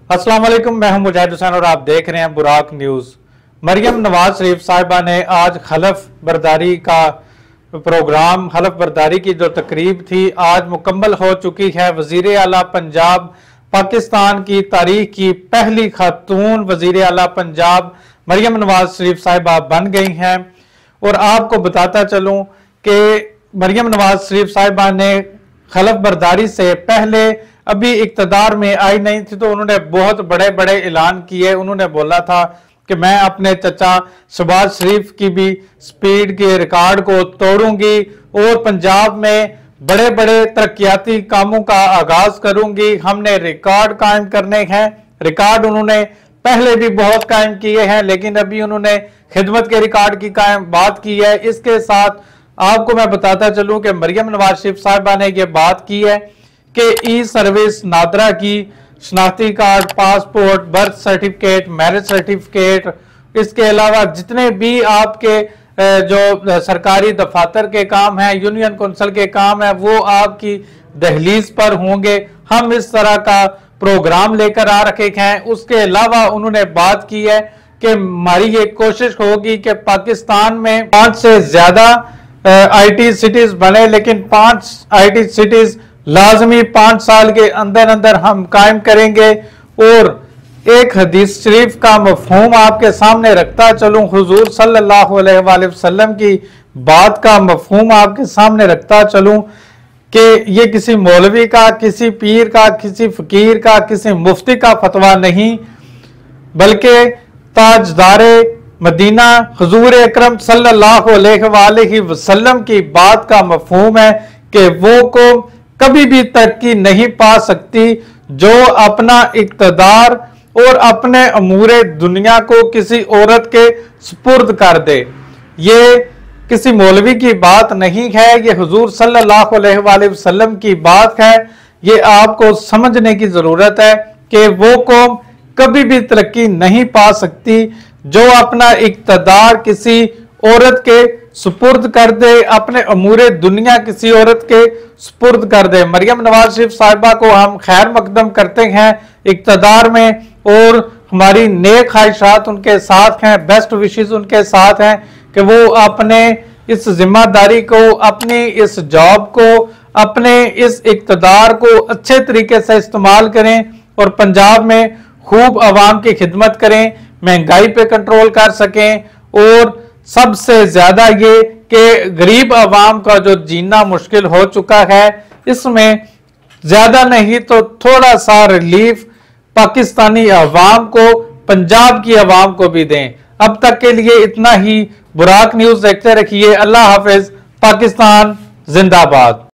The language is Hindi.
अस्सलाम वालेकुम, मैं हूं मुजाहिद हुसैन और आप देख रहे हैं बुराक न्यूज। मरियम नवाज शरीफ साहिबा ने आज हलफ बर्दारी का प्रोग्राम, हलफ बर्दारी की जो तकरीब थी आज मुकम्मल हो चुकी है। वजीर आला पंजाब, पाकिस्तान की तारीख की पहली खातून वजीर आला पंजाब मरियम नवाज शरीफ साहिबा बन गई हैं। और आपको बताता चलूं कि मरियम नवाज शरीफ साहिबा ने हलफ बर्दारी से पहले अभी इक्तदार में आई नहीं थी तो उन्होंने बहुत बड़े बड़े ऐलान किए। उन्होंने बोला था कि मैं अपने चचा शहबाज शरीफ की भी स्पीड के रिकॉर्ड को तोड़ूंगी और पंजाब में बड़े बड़े तरक्याती कामों का आगाज करूंगी। हमने रिकॉर्ड कायम करने हैं। रिकॉर्ड उन्होंने पहले भी बहुत कायम किए हैं, लेकिन अभी उन्होंने खिदमत के रिकॉर्ड की कायम बात की है। इसके साथ आपको मैं बताता चलूं कि मरियम नवाज शरीफ साहिबा ने यह बात की है कि ई सर्विस नादरा की शनाख्ती card, passport, birth certificate, marriage certificate, इसके अलावा जितने भी आपके जो सरकारी दफातर के काम हैं, यूनियन कौंसिल के काम है, वो आपकी दहलीज पर होंगे। हम इस तरह का प्रोग्राम लेकर आ रखे हैं। उसके अलावा उन्होंने बात की है कि हमारी ये कोशिश होगी कि पाकिस्तान में 5 से ज्यादा IT सिटीज बने, लेकिन 5 IT सिटीज लाजमी 5 साल के अंदर अंदर हम कायम करेंगे। और एक हदीस शरीफ का मफहूम आपके सामने रखता चलूं, हुजूर सल्लल्लाहु अलैहि वसल्लम की बात का मफहूम आपके सामने रखता चलूं कि ये किसी मौलवी का, किसी पीर का, किसी फकीर का, किसी मुफ्ती का फतवा नहीं, बल्कि ताजदारे मदीना हुजूर अकरम सल्लल्लाहु अलैहि वसल्लम की बात का मफहूम है कि वो को कभी भी तरक्की नहीं पा सकती जो अपना इक्तदार और अपने अमूरे दुनिया को किसी औरत के सुपुर्द कर दे। ये किसी मौलवी की बात नहीं है, ये हुजूर सल्लल्लाहु अलैहि वसल्लम की बात है। ये आपको समझने की जरूरत है कि वो कौम कभी भी तरक्की नहीं पा सकती जो अपना इक्तदार किसी औरत के सुपुर्द कर दे, अपने अमूरे दुनिया किसी औरत के सुपुर्द कर दे। मरियम नवाज शरीफ साहिबा को हम खैर मकदम करते हैं इक्तदार में और हमारी नेक ख्वाहिशात उनके साथ हैं, बेस्ट विशेस उनके साथ हैं कि वो अपने इस जिम्मेदारी को, अपनी इस जॉब को, अपने इस इक्तदार को अच्छे तरीके से इस्तेमाल करें और पंजाब में खूब आवाम की खिदमत करें, महंगाई पे कंट्रोल कर सकें और सबसे ज्यादा ये कि गरीब आवाम का जो जीना मुश्किल हो चुका है, इसमें ज्यादा नहीं तो थोड़ा सा रिलीफ पाकिस्तानी आवाम को, पंजाब की आवाम को भी दें। अब तक के लिए इतना ही। बुराक न्यूज देखते रखिए। अल्लाह हाफिज। पाकिस्तान जिंदाबाद।